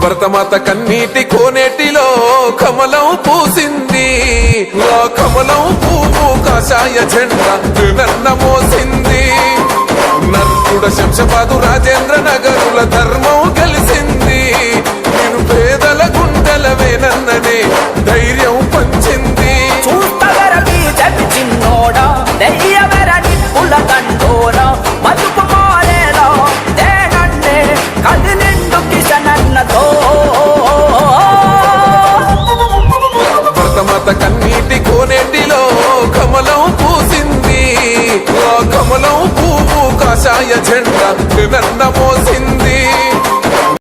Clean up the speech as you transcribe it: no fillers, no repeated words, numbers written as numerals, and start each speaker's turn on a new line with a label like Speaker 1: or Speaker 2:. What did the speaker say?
Speaker 1: భరతమాత కన్నీటి కోనేటిలో కమలం పూసింది. ఆ కమలం పువ్వు కాషాయ జెండా త్రివర్ణ మోసింది. నర్కుడ శంషపాదు రాజేంద్ర నగరుల ధర్మం గెలిసింది. నేను పేదల గుండెల వేనన్ననే ధైర్యం పంచింది. భరతమాత కన్నీటి కోనేటిలో కమలం పూసింది. ఆ కమలం పువ్వు కాషాయ జెండా త్రివర్ణ